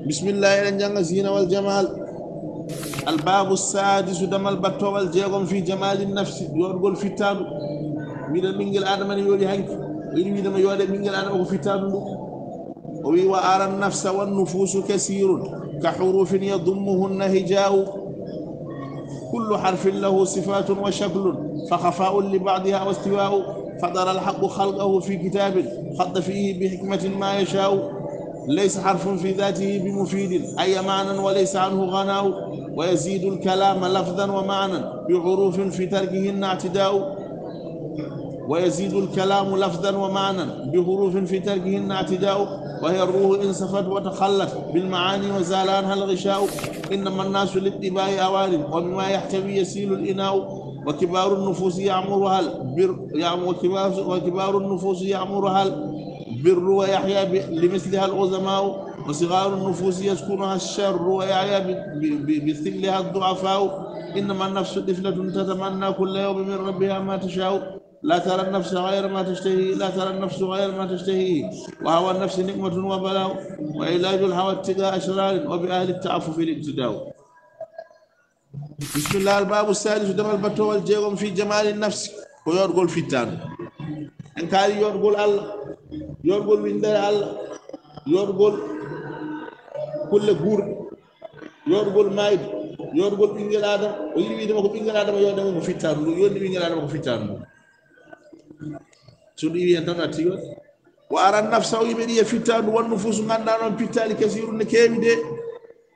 بسم الله الرحمن الرحيم والجمال. الباب السادس دم البتو والجيغم في جمال النفس يقول في تادو من المنجل آدم يولي هنك ويلي دم يولي منجل آدم في تادو وي وأرى النفس والنفوس كثير كحروف يضمهن هجاء كل حرف له صفات وشكل فخفاء لبعضها واستواء فضل الحق خلقه في كتاب خط فيه بحكمة ما يشاء ليس حرف في ذاته بمفيد أي معنى وليس عنه غناء ويزيد الكلام لفظا ومعنى بحروف في تركهن اعتداء ويزيد الكلام لفظا ومعنى بحروف في تركهن اعتداء وهي الروح إن صفت وتخلت بالمعاني وزال عنها الغشاء إنما الناس للاتباع أوان وبما يحتوي يسيل الإناء وكبار النفوس يعمرها البر وكبار النفوس يعمرها البر ويحيا لمثلها العظماء وصغار النفوس يسكنها الشر ويحيا بثقلها الضعفاء إنما النفس طفلة تتمنى كل يوم من ربها ما تشاء لا ترى النفس غير ما تشتهي لا ترى النفس غير ما تشتهي وهوى النفس نقمة وبلاء وعلاج الهوى اتقاء أشرار وبأهل التعفف الابتداء. بسم الله. الباب السادس دم البتو والجيغم في جمال النفس ويرقل في التان إن كان يرقل الله يرقل من در الله يرقل كل غور يرقل مايد يرقل بينجل آدم ويلي دمكو بينجل آدم يرقل في التان يرقل بينجل آدم في التان سودي ينتنا تيو وأرى النفس ويبني فتان والنفوس غندان بيتال كثير نكيم دي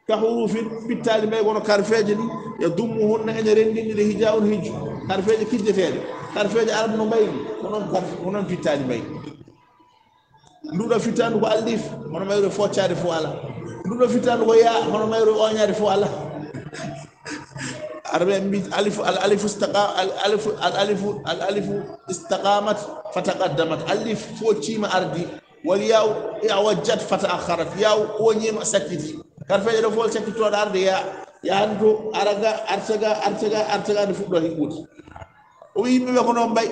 كحروف بيتال ما يكون كارفاجني يضمهن ان رندين لهجاء هج كارفاج كيد فيدي كارفاج عرب نو باي ونون بيتال باي نودا فتان ko alif hono mayro foccaade fo ala ndudo fitan ko ya hono mayro oñaade fo ala arbe mbi alif al alif istaqa al alif istaqamat fataqaddamat alif focima ardi wal yaw i'wajjat fata'akharat yaw oñima sakiti karfeje do fol sakito do arde ya anto araga artaga de fuddo hibuti o yimbe be ko non bay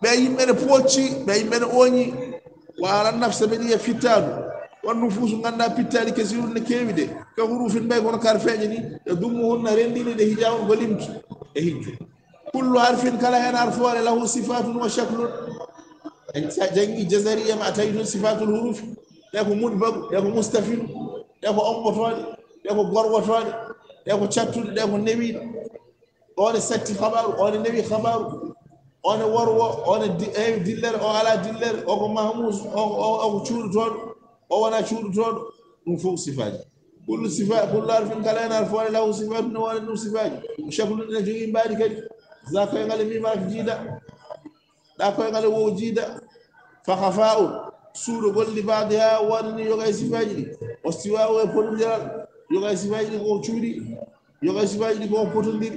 be yimbe ne poci be yimbe ne oñi wa nafsa be ni fitadu والنفوس غندا بيتالي كثير نكيمي دي كحروف باي كون كارفاجي ني يضمهن رندين دي هجاء ولمت هيجو كل حرف كلا حرف له صفات وشكل جنگي جزريه ما تايد صفات الحروف يكو مدبر يكو مستفيل يكو امبوتول يكو غورغوتول يكو تشاتول يكو نبي اون سكتي خبر اون نبي خبر اون ورو اون ديلر او على ديلر او محمود او تشور أو أنا شو تقول نفوق صفات كل صفات كل عارف إن كلام عارف ولا له صفات ولا له صفات وشكل النجيم بعد كده ذاك ينقل مي مارك جيدا ذاك ينقل هو جيدا فخفاء سور كل بعدها وان يوغا صفات واستواء ويقول جلال يوغا صفات هو شوري يوغا صفات هو بطندير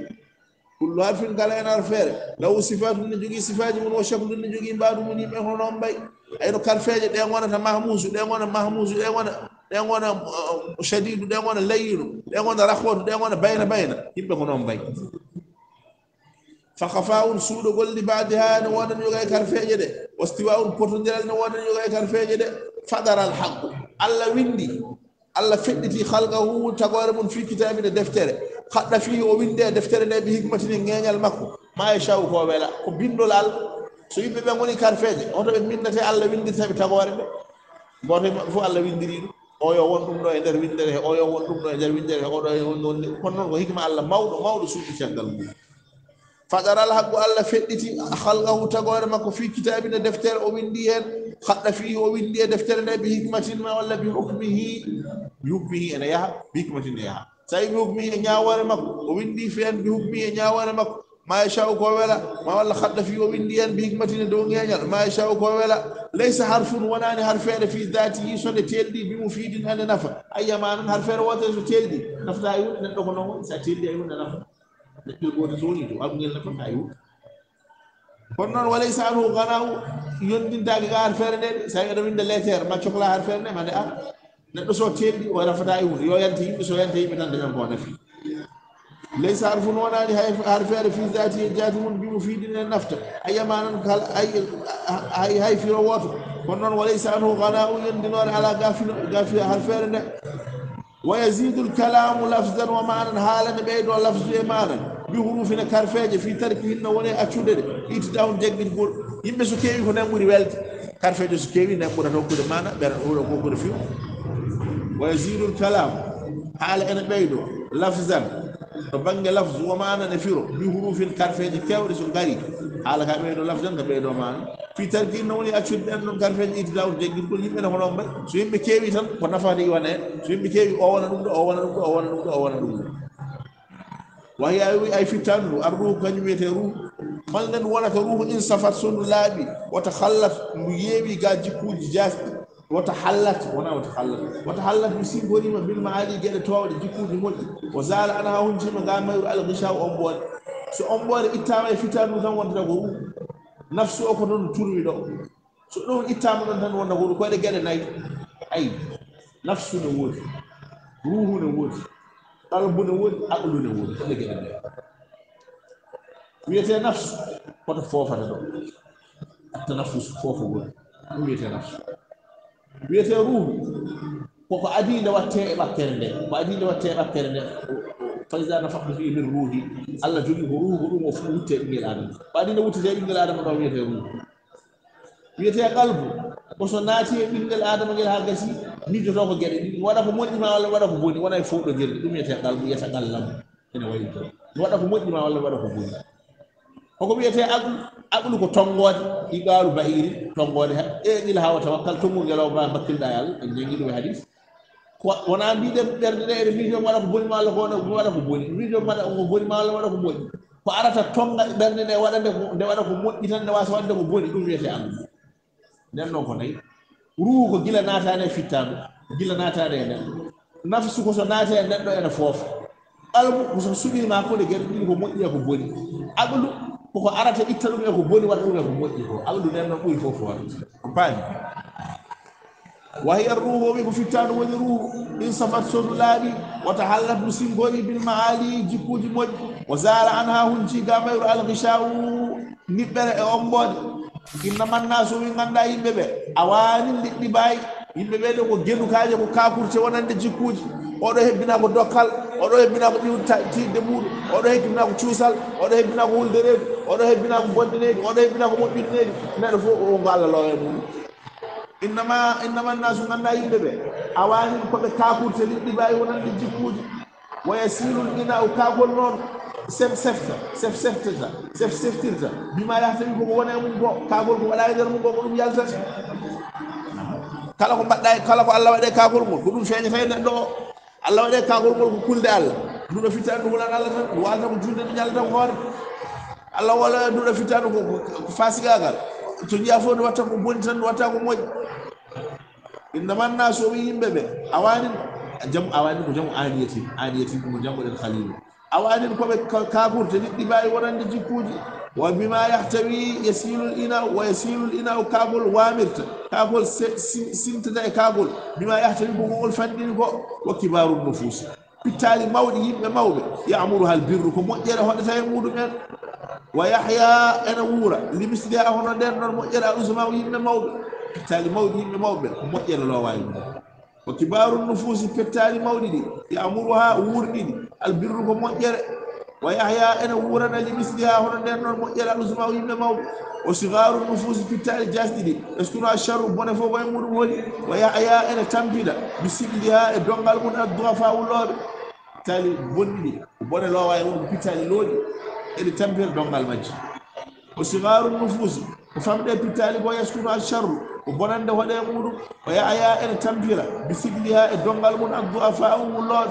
كل عارف إن كلام عارف له صفات النجيم صفات من وشكل النجيم بعد من يمهون باي أيضا كارفاجة ده وانا مهموس ده وانا شديد ده وانا لين ده وانا رخوت ده وانا بين يبقى كونهم بين فخفاء سود قول لي بعدها وانا يوغاي كارفاجة ده واستواء بوتنجال وانا يوغاي كارفاجة ده فدر الحق الله ويندي الله فدتي خلقه تقارب في كتاب الدفتر خد فيه ويندي دفتر ده بحكمة نغنيال مكو ما يشاء هو ولا كبيندو لال so yimɓe ɓe goni karfeje oto ɓe bindate Allah windirtaɓe tagore ɓe goto fof Allah windiri ɗum o yo won ɗum ɗo e nder windere o yo won ɗum ɗo e nder windere oɗo e won ɗon kono noon ko hikma Allah mawɗo suuɗi caggal mum fadaral haqqu Allah feɗɗiti halqahu tagore makko fi kitabine deftere o windi hen haɗɗa fihi o windi e deftere nde bi hikmatin ma walla bi hukmihi ene yaaha bi hikmatin ne yaaha so tawi bi hukmihi e ñawore makko o windi fen bi hukmihi e ñawore makko ما يشاء كويلا ما والله خد في يوم ديان بحكمة دونيا ما يشاء كويلا ليس حرف ونان حرفين في ذاته سنة تيلدي بمفيد أن نفع أي ما أن حرفين واتز تيلدي نفع أيون نتوقع ساتيلدي أيون نفع نتوقع زوني تو أبني نفع أيون كنون وليس عنه غناء يندين تاجي حرفين سايد من دلتير ما شكله حرفين ما ده نتوقع تيلدي ولا فدا أيون يوين تيجي من عندنا كونه في ليس حرف ونان حرفين في ذاته جازم بمفيد النفط أي ما نقول أي في رواتو كنون وليس عنه غناء يندنون على غافي حرفين ويزيد الكلام لفظا ومعنى حالا بيد ولفظ معنى بحروف كارفاج في تركهن وني اتشودد اتداون جيغبين بول يمبه سو كيوي ko namuri welde karfejo so kewi namura tokkude mana ber huuro ko gure fiu ويزيد الكلام حال ان بيدو لفظا بانغ لفظ ومعنى نفيرو بحروف كارفاج كيوري سو غاري حال ka beydo لفظا ka beydo mana fi tarkihن woni اتشودد non karfejo itidawn jeggi bol yimbe no hono mbay so yimbe kewi tan ko nafaade wane so yimbe kewi o wona dum do o wona dum do o wona dum do o wona dum وهي أي فتان الروح كنيمة روح مالن ولا كروح إن سفر سن لابي وتخلف ميبي جاجكو جاس وتحلت وتحلت بسين غريمة بالمعالي جل تواو جيكو جمول وزال أنا هونجي مقام ير الغشاء أمبوال سو أمبوال إتام فتان وثان وندرغو نفسه أكون تروي دو سو دون إتام وثان وندرغو كوي جل ناي أي نفسه نود روح نود قلب نود عقل نود كل كده ويته نفس قد فوفا دو التنفس فوفا بود ويته نفس ويته روح كوكو ادي لو تي بكرنده وادي لو تي بكرنده فاذا نفخ فيه من روحي الله جوي روح مفوت من الادم وادي لو تي من الادم دو ويته روح ويته قلب وصو ناتي من الادم غير هاغسي نيجو تو غير ودا ko moddi ma wala wada ko boni wona fo do gerde dum yete qalbu yeta gallam ene wayi to wada ko moddi ma wala wada ko boni ko wiyete aqlu ko tongode igaru bahiri tongode e dil hawa tawakkal to mo gelo ba bakkilda yal en jengi do hadith ko wona biide berde de e video wada ko boni ma wala ko wada ko boni video mada ko boni ma wala wada ko boni ko arata tonga berde de wadande ko de wada ko moddi tan de wasa wadde ko boni dum wiyete aqlu den non ko nay ruhu ko gila natane fittaɓe gila natane e neɗɗo nafsu ko so naate e neɗɗo ene foofa qalbu ko so suɓima ko de gueɗe ɗiɗi ko moƴƴi e ko boni aqlu koko arata itta ɗum e ko boni waɗa ɗum e ko moƴƴi ko aqlu nden noon ɓuuri fof waɗa ko paami وهي الروح وبيكو فتان ولي روح إن صفت سر لابي وتحلت بسنغوري بالمعالي جيكوجي موج وزال عنها هنجي قامير الغشاء نبر أمبود إنما الناس من غندا يمبه أواني لباي يمبه دو ko genu kaaje ko kakurte wonande jikkuji odo hebbina ko dokkal odo hebbina ko tiide mudu odo hebbina ko ciusal odo hebbina ko huldereedi odo hebbina ko bondineedi odo hebbina ko moƴƴineedi neɗɗo fof o ngo Allah lowe mum innama الناس غندا yimɓeɓe awani ko ɓe kakurte liɗɗi bayi wonande jikkuji ويسيل الإناء كاغول نون سفسفتا بما يحتوي كو وona mum go kagol ko wala der mum go ko dum yaltata kala ko badda kala ko Allah wade kagol mum ko dum feñi fay neddo Allah wade kagol ko kulde Allah dum fitandu wala Allah tan wala ko julde nyalda ko hore Allah wala dum fitandu ko fasigagal to jafo do watta ko boni tan watta ko moƴ indama naso wi yimɓeɓe awani jam awani ko jam aniyati ko jam den khalil awani ko be kaburte liddi bayi wonande jikkuji wa bima yahtawi yasilu al-ina wa yasilu al-ina kagol wamirta kagol sintada e kagol bima yahtawi ko gol fandini ko wa kibaru nufus pitali mawdi yimbe mawbe ya'muruha al-birru ko mojjere hodata e mudum en wa yahya ana wura limisliha hono den non mojjere usma yimbe mawbe pitali mawdi yimbe mawbe ko mojjere lo wayi وكبار النفوس كتالي مولدي يأمرها وردي البر كمؤجر ويحيى أنا ورنا لمثلها هنا نرن مؤجر الأزماء ويمن مولد وصغار النفوس كتالي جاسدي يسكنها الشر بنفو ويمون مولد ويحيى أنا تنبيدا بسجلها الدنغال من الضعفاء والله تالي بندي وبن الله ويمون كتالي لودي اللي تنبير دنغال مجي وصغار النفوس وفهمنا كتالي ويسكنها الشر وبنان ده ولا يمود ويا ان تنبيرا بسجلها الدنغال من الضعفاء والله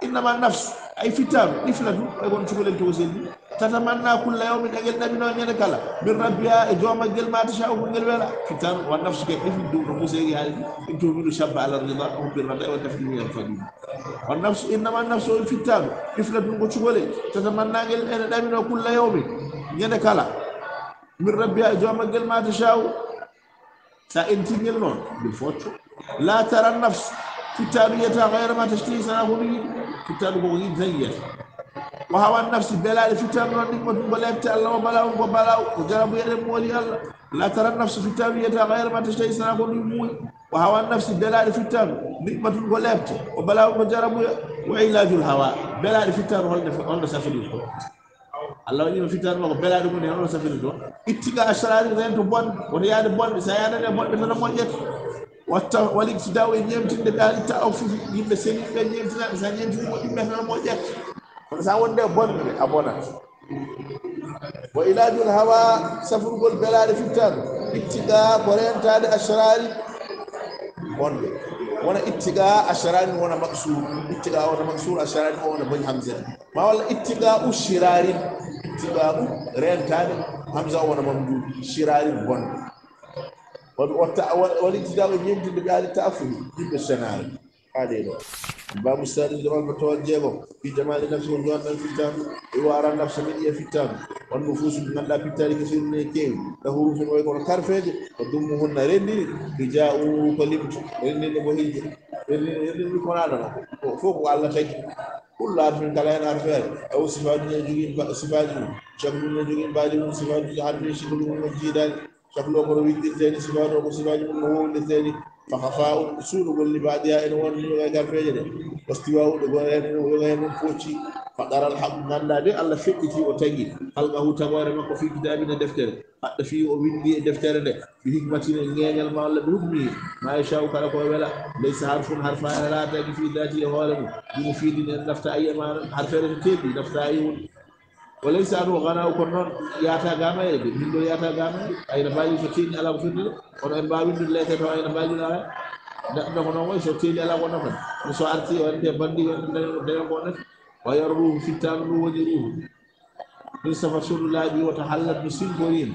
انما النفس اي فتام افلت ايغون تشغل توسل تتمنى كل يوم اجل نبينا ني كلا من ربها اجوما جل ما تشاء من ولا فتام والنفس كيف دو موسى هذه انتو من شب على الرضا بالرضا والتفكير الفضيل والنفس انما النفس فتام افلت نغو تشغل تتمنى اجل نبينا كل يوم ني كلا من ربها اجوما جل ما تشاء سأنتينيل نون بالفوتو لا ترى النفس كتابية غير ما تشتهي سنقولي كتاب قوي زيت وهو النفس بلا الفتن نون نكمة بلا يبتع الله وبلا وجرب يدم ولي الله لا ترى النفس في التابية غير ما تشتهي سنقول يموي وهوى النفس بلاد في التاب نقمة ولابت وبلاء وجرب وعلاج الهوى بلاد في التاب هل سافر الله يجي في التاب بلاد من هل سافر اتقى أشرار زين تبون ورياد بون سيانا بون بسنا مونجت والاقتداء يمتن بهذه التأوف يبقى سنين بين يمتن سنين يمتن بسنا مونجت فساون ده بون أبونا وعلاج الهوى سفر البلاد في التاب اتقى قرين تاد أشرار بون وانا اتقاء أشرار وانا مقصور اتقاء وانا مقصور أشرار وانا بن حمزة ما ولا اتقاء الشرار اتقاء رين تاني حمزة وانا ممدود شرار بون والاتقاء يمكن بهذا التأفه جدا السنار هذا باب السادس جمال متوجهه في جمال نفسه والجوان في التام وارى النفس من في التام والنفوس من الله في التاريخ كثير من الكيم له روح ويكون كرفج وضمهن رندي رجاء كلمت رندي نبوهي رندي يكون على فوق على تك كل عارف من كلام عارفين او صفات يجين صفات شكل يجين بعد صفات عارفين شكل مجيدا شكله مروي الثاني صفات وصفات من هو الثاني فخفاء اصول واللي بعدها ان ون غير فيجد واستواء وغير فوتي فقر الحق من لا دي الله فيتي وتجي خلقه تبارك في كتابنا دفتر حتى في ويندي دفتر ده بحكمتنا نيغال ما الله بحكمه ما يشاء كلا كو ولا ليس حرف لا تجي في ذاته هو بمفيد ان دفتر اي ما حرف تيبي دفتر اي وليس أنه غنى كنون ياتا غاما يدي من دو ياتا غاما أي نبالي سوتين على وفيد ونو إن بابين دو ليتا تو أي نبالي لا دا كنون وي سوتين على ونفن مسو أرتي وانتي بندي وانتي ونف ويروه في التامن وجروه من سفر الله بي وتحلت بسنبورين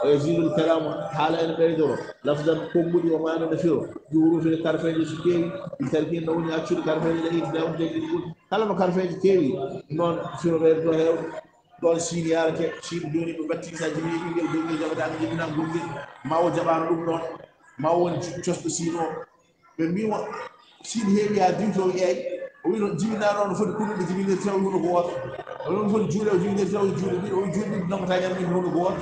ويزيد الكلام حال ان بيدور لفظا كومبودي وما انا نفيرو جورو في الكارفين سكي التركين نوني اكشن الكارفين اللي داون دي كلام كارفين كيوي نون فيرو بيدو هيو دون سينيار كي سين دوني باتي ساجي بي دوني جابتا ام جينا غوندي ما و جبان دوم نون ما وون تشوست سينو بمي سين هيبيا ديتو اي وينو جينا نون فود كودو جينا تاو نونو غوات وينو فود جولو جينا تاو جولو جولو نمتا ñammi nonu goot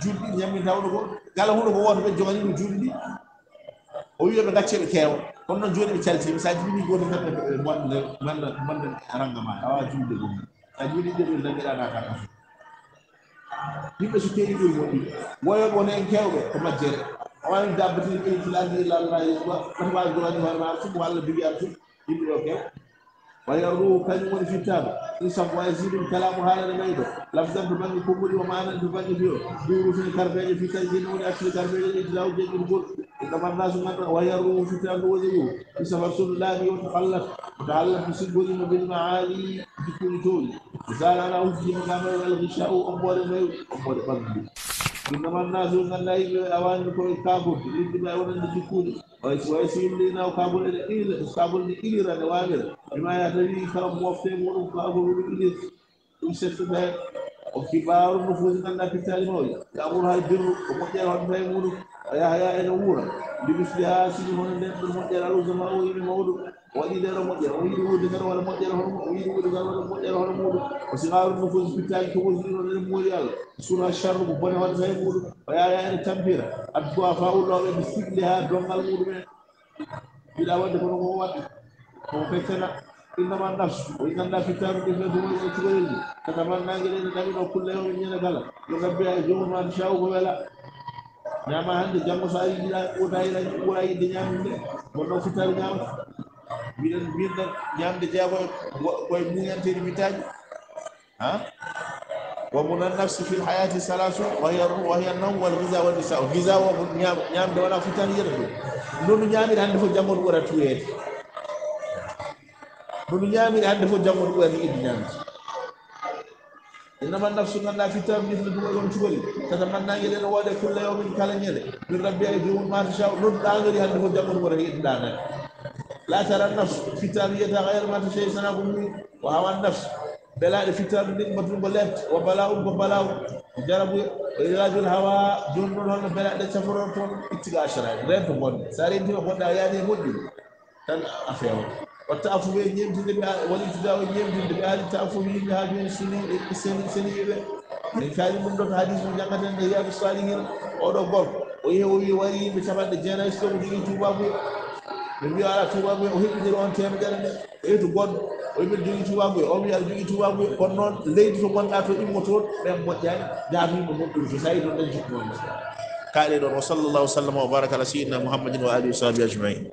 julɗi ñammi tawno ko gala huɗo ko woto ɓe joganimo julɗi o wiyoɓe gacceɓe keewa kono noon joni ɓe caltimi sa jibini goto tan bonde ranga ma awa julde gom sa jibini ɗeɗo dañƴiɗana ka kaso yimɓe so keeɗi ɗo moƴƴi woyoɓe wona en kewɓe ko majjere o wani dabbatini ɓeytilaɗi lallah batwaji jogani hoore ma fof walla bigi am fof yimɓe ɗo kew ويروه كلمة في الكتاب يسمى ويزيد الكلام هذا الميدو لفظا ببني كوبولي ومعنى ببني فيه دورو في الكربية في تنزيل ونأكل الكربية إجلاو جيد الكل إنما الناس من ويروه في الكتاب وزيوه يسمى رسول الله وتعلق بسنبولي بالمعالي بكل طول زال أنا أوجي مقامة والغشاء أمور الميو أمور بني إنما الناس من الله أوان كل كابول إنما أوان الدكول ويسير لنا وكابول إلى روامر بما يهتدي كلام موفق وكابول إلى يسفه وكبار النفوس من الله في التالي يأمرها البر ومجرها الميمون ويحيى الأمور بمثلها سنون الناس المجرى الزمان والمولد وإذا رمجر ويدو دغر ولا مجر ويدو دغر ولا مجر ولا مود وصغار النفوس بالتالي كوزين ولا الموليال سورة الشر بني ولا زي مود ويا التنبير الضعفاء الله بسجلها دونال مود بلا ود كونو وات وفتنا إنما النفس وإن الله في كتاب كيف يدور ويتولد كتمنى جل جلاله كل يوم ينقل يربي يوم ما شاء ولا نعم عند جمع سعيد ولا يدنيا من في كتاب نعم biɗen ñamde jeego koye muñantede mitaji ha ومن النفس في الحياة ثلاث وهي النوم والغذاء والنساء الغذاء نعم ده ولا فتان يرد نون نعمل عند فو جامون ورا تويت نون نعمل عند فو جامون ورا يد نعم إنما النفس من لا فتان مثل دول يوم تقولي تتمنى يلين واد كل يوم كلا يلي من ربي يجون ما تشاء نون نعمل عند فو جامون ورا يد دانا لا ترى النفس فتانية غير ما تشيء سنقوم وهو النفس بلا فتان نقمة بلات وبلاء جربوا علاج الهوى جنون هون بلا تسافرون اتجاه شرعي غير تبون سارين تبون قد يعني مدي كان أفيهم والتعفو بين يمتد والابتداء يمتد بهذه التعفو بين هذه السنين min kaali mum ɗo to hadis mo janggaten de riyadu salihin oɗo gorko o yehi o wi wari yimɓe capanɗe jeenayi so mo jogii tubabuye ɓe mbiya ala tubabuye o heɓɓidiri on temedere nde o yehi to goɗɗo o wi mbiɗa jogii tubabuye o wi aɗa jogii tubabuye kono noon leydi to gonɗa to immotoon ɓen moƴƴani jaatu yimɓe moƴƴude so tawi ɗon ɗen jiɗɗoon kaɗe ɗon wa sallllahu sallam wa baraka ala sayyidina muhammadin wa alihi wa sahbihi ajmain